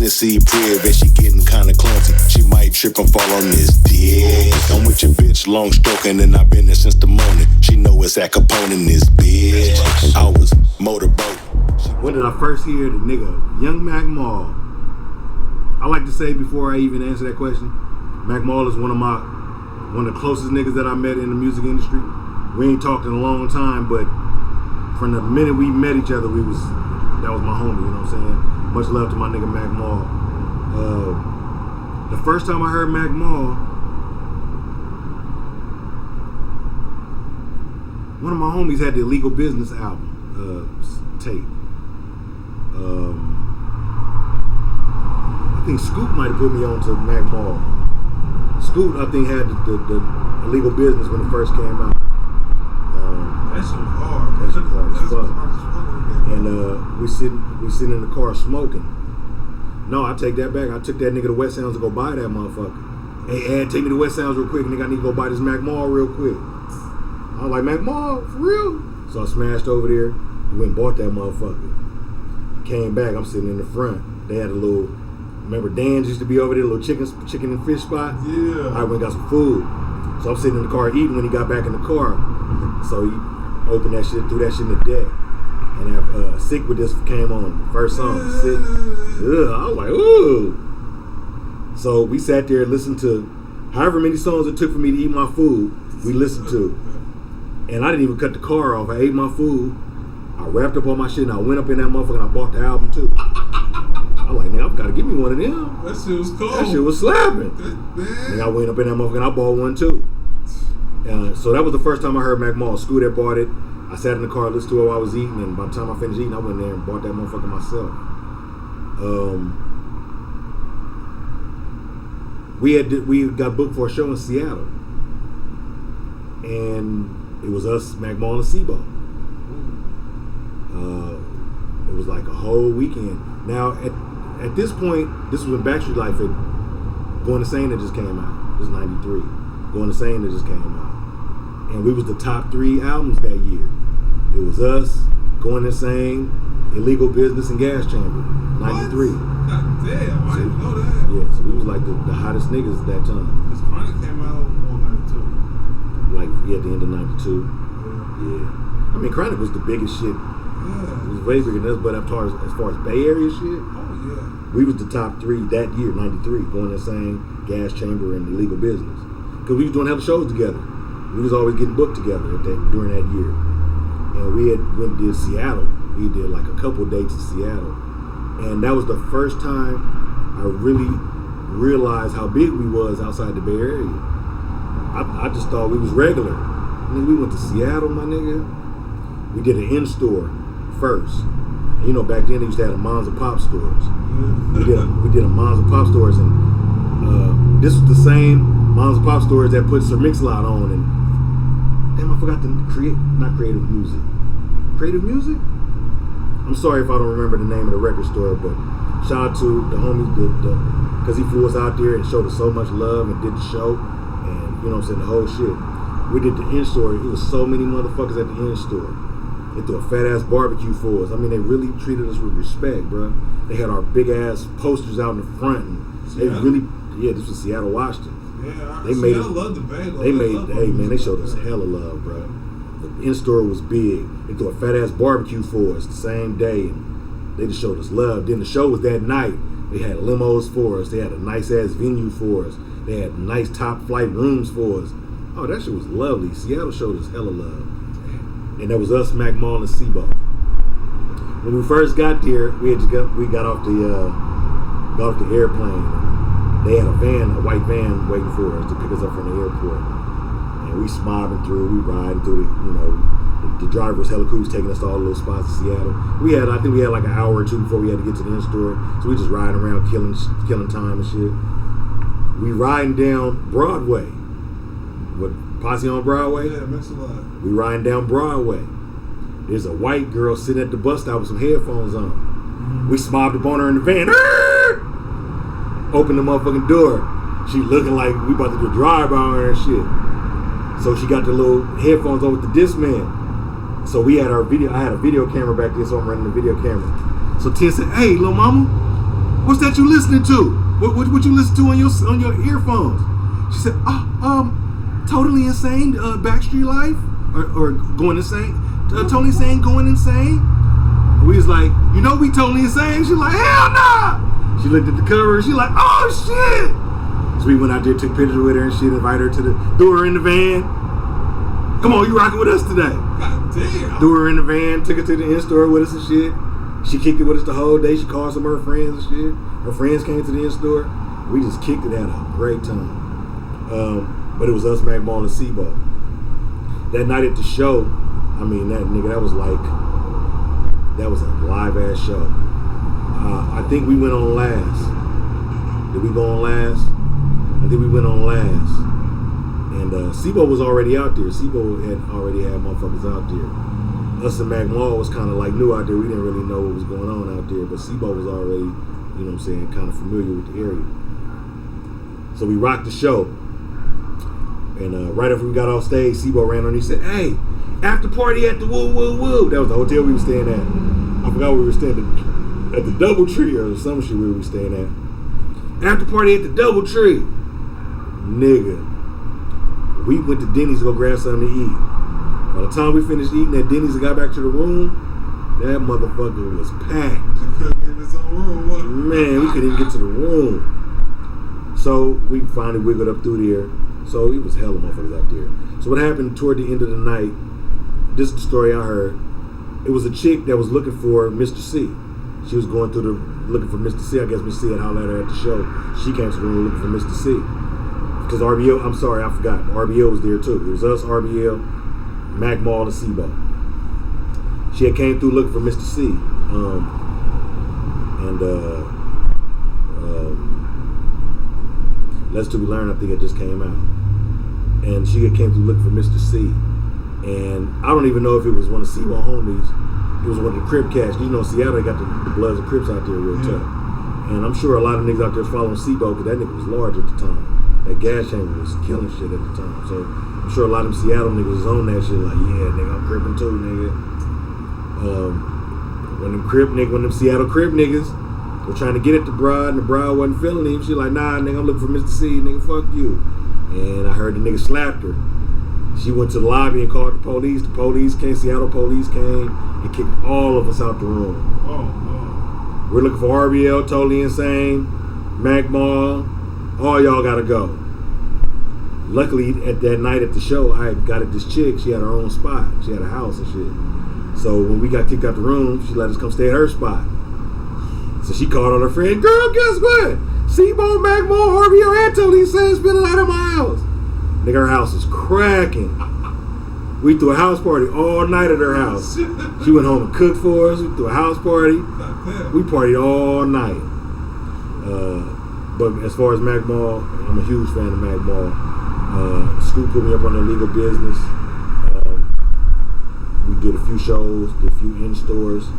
Tennessee crib and she getting kinda clumsy. She might trip and fall on this dick. I'm with your bitch, long stroking, and I've been there since the morning. She know it's at Kapone in this bitch. I was motorboat. When did I first hear the nigga Young Mac Mall? I like to say before I even answer that question, Mac Mall is one of the closest niggas that I met in the music industry. We ain't talked in a long time, but from the minute we met each other, that was my homie, you know what I'm saying? Much love to my nigga Mac Mall. The first time I heard Mac Mall, one of my homies had the Illegal Business album, tape. I think Scoot might have put me on to Mac Mall. Scoot, I think, had the Illegal Business when it first came out. That shit was hard. That shit was hard as fuck. And we sitting in the car smoking. No, I take that back. I took that nigga to West Sounds to go buy that motherfucker. Hey, Ed, take me to West Sounds real quick, nigga. I need to go buy this Mac Mall real quick. I was like, Mac Mall? For real? So I smashed over there. We went and bought that motherfucker. Came back. I'm sitting in the front. They had a little, remember Dan's used to be over there, a little chicken and fish spot? Yeah. I went and got some food. So I'm sitting in the car eating when he got back in the car. So he opened that shit, threw that shit in the deck. And Sick With This came on. First song, Sick. Ugh, I was like, ooh. So we sat there and listened to however many songs it took for me to eat my food, we listened to. And I didn't even cut the car off. I ate my food. I wrapped up all my shit and I went up in that motherfucker and I bought the album too. I was like, nigga, I've got to give me one of them. That shit was cool. That shit was slapping. Nigga, I went up in that motherfucker and I bought one too. So that was the first time I heard Mac Mall. Scoot had bought it. I sat in the car, listened to it while I was eating, and by the time I finished eating, I went there and bought that motherfucker myself. We got booked for a show in Seattle, and it was us, Mac Mall, and SIBO. It was like a whole weekend. Now, at this point, this was when Backstreet Life had Going Insane that just came out. This was '93. Going Insane that just came out. And we was the top 3 albums that year. It was us, Going Insane, Illegal Business, and Gas Chamber. '93. God damn, I didn't know that. Yeah, so we was like the hottest niggas at that time. This Chronic came out on '92. Like, at the end of '92. Yeah. I mean, Chronic was the biggest shit. Yeah. It was way bigger than us, but as far as Bay Area shit, Oh yeah. we was the top 3 that year, '93. Going Insane, Gas Chamber, and Illegal Business. Because we was doing hella shows together. We was always getting booked together during that year. And we went to Seattle. We did like a couple dates in Seattle. And that was the first time I really realized how big we was outside the Bay Area. I just thought we was regular. And then we went to Seattle, my nigga. We did an in-store first. And you know, back then they used to have the moms and pop stores. We did a moms and pop stores, and this was the same moms and pop stores that put Sir Mix-a-Lot on. And damn, I forgot to not Creative Music. Creative Music? I'm sorry if I don't remember the name of the record store, but shout out to the homies, because he flew us out there and showed us so much love and did the show, and you know what I'm saying, the whole shit. We did the in-store. It was so many motherfuckers at the in-store. They threw a fat-ass barbecue for us. I mean, they really treated us with respect, bro. They had our big-ass posters out in the front, and they really, this was Seattle, Washington. Yeah, they made I us. love the bag. They showed us hella love, bro. The in-store was big. They threw a fat-ass barbecue for us the same day, and they just showed us love. Then the show was that night. They had limos for us. They had a nice-ass venue for us. They had nice top-flight rooms for us. Oh, that shit was lovely. Seattle showed us hella love. And that was us, Mac Mall, and SIBO. When we first got there, we got off the airplane. They had a white van waiting for us to pick us up from the airport. And we smobbing through, we riding through the driver was hella cool, taking us to all the little spots in Seattle. I think we had like an hour or two before we had to get to the in-store. So we just riding around killing time and shit. We riding down Broadway. What, Posse on Broadway? Yeah, Mix-a-Lot. We riding down Broadway. There's a white girl sitting at the bus stop with some headphones on. We smobbed up on her in the van. Open the motherfucking door. She looking like we about to do a drive-by on her and shit. So she got the little headphones on with the Discman. So we had I had a video camera back there, so I'm running the video camera. So Tia said, "Hey, little mama, what's that you listening to? What you listen to on your earphones? She said, Totally Insane, Backstreet Life, or Going Insane. Totally Insane, Going Insane. And we was like, you know we Totally Insane? She's like, hell nah. She looked at the cover, she's like, oh shit. So we went out there, took pictures with her and shit, invited her threw her in the van. Come on, you rocking with us today. God damn. Threw her in the van, took her to the in-store with us and shit. She kicked it with us the whole day. She called some of her friends and shit. Her friends came to the in-store. We just kicked it, had a great time. But it was us, Mac Ball, and Sebo. That night at the show, I mean, that was a live-ass show. I think we went on last. Did we go on last? I think we went on last. And Sebo was already out there. Sebo had already had motherfuckers out there. Us and Mac Mall was kind of like new out there. We didn't really know what was going on out there. But Sebo was already, you know what I'm saying, kind of familiar with the area. So we rocked the show. And right after we got off stage, Sebo ran on and he said, hey, after party at the Woo Woo Woo. That was the hotel we were staying at. I forgot where we were staying at the Doubletree or some shit where we were staying at. After party at the Doubletree. Nigga. We went to Denny's to go grab something to eat. By the time we finished eating at Denny's and got back to the room, that motherfucker was packed. You couldn't get in his own room, what? Man, we couldn't even get to the room. So we finally wiggled up through there. So it was hella motherfuckers out there. So what happened toward the end of the night, this is the story I heard. It was a chick that was looking for Mr. C. She was going through looking for Mr. C. I guess Mr. C had hollered at her at the show. She came to the room looking for Mr. C. Because RBO, I'm sorry, I forgot. RBO was there too. It was us, RBL, Mac Mall, and Sebo. She had came through looking for Mr. C. Let's Do Be Learned, I think it just came out. And she had came through looking for Mr. C. And I don't even know if it was one of Sebo homies. It was one of the Crip cats. You know, Seattle, they got the Bloods and Crips out there real tough. And I'm sure a lot of niggas out there was following Sebo because that nigga was large at the time. That gas chamber was killing shit at the time. So I'm sure a lot of them Seattle niggas was on that shit like, yeah, nigga, I'm crippin' too, nigga. When them Seattle Crip niggas were trying to get at the bride and the bride wasn't feeling him, she like, nah, nigga, I'm looking for Mr. C, nigga, fuck you. And I heard the nigga slapped her. She went to the lobby and called the police. The police came, Seattle police came and kicked all of us out the room. Oh. We're looking for RBL, Totally Insane, Mac Mall. All y'all gotta go. Luckily, at that night at the show, I got at this chick. She had her own spot. She had a house and shit. So when we got kicked out the room, she let us come stay at her spot. So she called on her friend, girl, guess what? Sebo, Mac Mall, RBL, and Totally Insane spent a night at my house. Nigga, her house is cracking. We threw a house party all night at her house. She went home and cooked for us. We threw a house party. We partied all night. But as far as Mac Mall, I'm a huge fan of Mac Mall. Scoop put me up on their legal business. We did a few shows, did a few in-stores.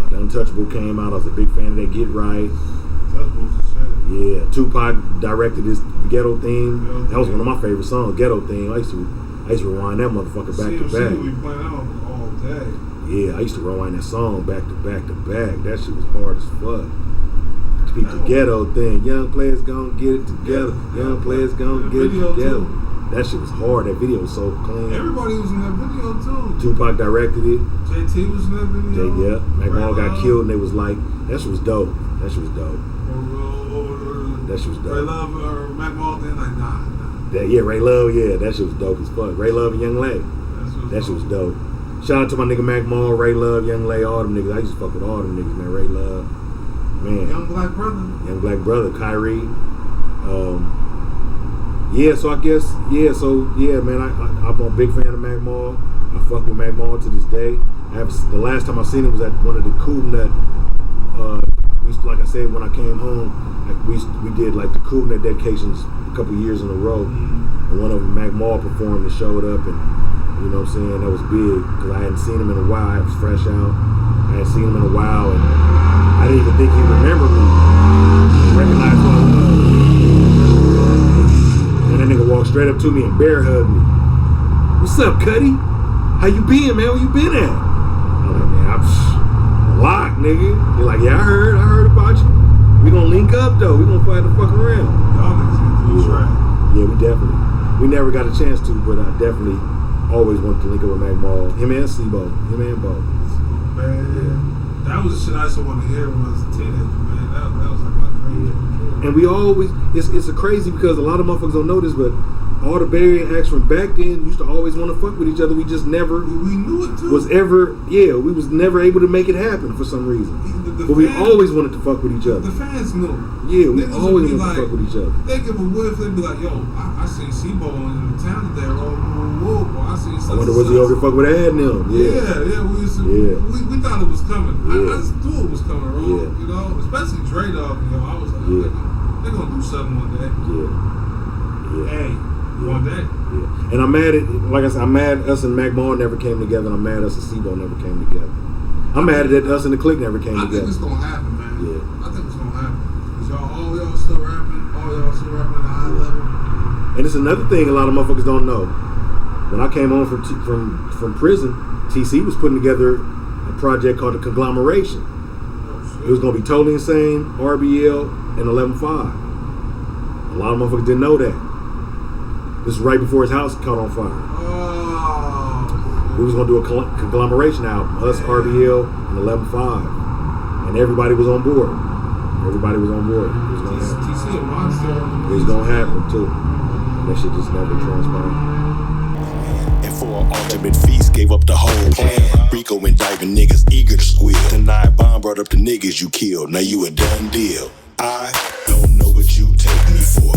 The Untouchable came out. I was a big fan of that Get Right. Yeah, Tupac directed this Ghetto Theme. That was one of my favorite songs, Ghetto Theme. I used to rewind that motherfucker back to back. We playing out all day. Yeah, I used to rewind that song back to back to back. That shit was hard as fuck. Speak the Ghetto Thing. Young players gon' get it together. Young players gon' get it together. That shit was hard. That video was so clean. Everybody was in that video too. Tupac directed it. JT was in that video. Mac Mall got killed and they was like, that shit was dope. That shit was dope. That shit was dope. Ray Love or Mac Mall, then like, nah. Ray Love, yeah, that shit was dope as fuck. Ray Love and Young Lay. That shit was dope. Shout out to my nigga Mac Mall, Ray Love, Young Lay, all them niggas. I used to fuck with all them niggas, man. Ray Love, man. Young Black Brother, Kyrie. So I guess, man, I'm a big fan of Mac Mall. I fuck with Mac Mall to this day. The last time I seen him was at one of the Cool Nut. Like I said, when I came home, we did like the Cool Nut dedications a couple years in a row. And one of them, Mac Mall performed and showed up, and you know what I'm saying, that was big because I hadn't seen him in a while. I was fresh out. I hadn't seen him in a while, and I didn't even think he remembered me. Recognized who I was. And that nigga walked straight up to me and bear hugged me. What's up, Cuddy? How you been, man? Where you been at? I'm like, man, I'm locked, nigga. You're like, yeah, I heard about you. We gonna gonna link up though. We gonna fight the fuck around. Y'all niggas gonna do a track. Yeah, we definitely. We never got a chance to, but I definitely always wanted to link up with Mac Mall. Him and Sebo. Him and Bo. Man, that was the shit I used to want to hear when I was a teenager, man. That was like my dream. And we always, it's a crazy because a lot of motherfuckers don't know this, but all the Bay Area acts from back then used to always want to fuck with each other. We just never We knew it too. we was never able to make it happen for some reason. But we always wanted to fuck with each other. The fans knew. Yeah, we Niggas always would be wanted to fuck with each other. They give a whiff, they'd be like, yo, I seen Sebo in the town today, whoa, I seen I such wonder and was he such. over there fuck with Ad and them? Yeah, we used to, we thought it was coming. Yeah. I just knew it was coming, bro. Yeah. You know, especially Dre Dog, you know, I was like, they're gonna do something one day. Hey, one day. Yeah. And I'm mad at, like I said, I'm mad us and Mac Mall never came together, and I'm mad us and Sebo never came together. I'm mad that us and the Click never came I together. think it's gonna happen, man. Yeah. I think it's gonna happen. Cause all y'all still rapping at a high level. And it's another thing a lot of motherfuckers don't know. When I came home from prison, TC was putting together a project called The Conglomeration. It was gonna be Totally Insane, RBL, and 11.5. A lot of motherfuckers didn't know that. This is right before his house caught on fire. Oh. We was gonna do a conglomeration album, us, RBL, and 11.5, and everybody was on board. Everybody was on board. It was gonna happen. TC a monster. It was gonna happen too. And that shit just never transpired. And for an ultimate feast, gave up the whole plan. Rico indicting niggas eager to squeal. Tonight, Bomb brought up the niggas you killed. Now you a done deal. I don't know what you take me for.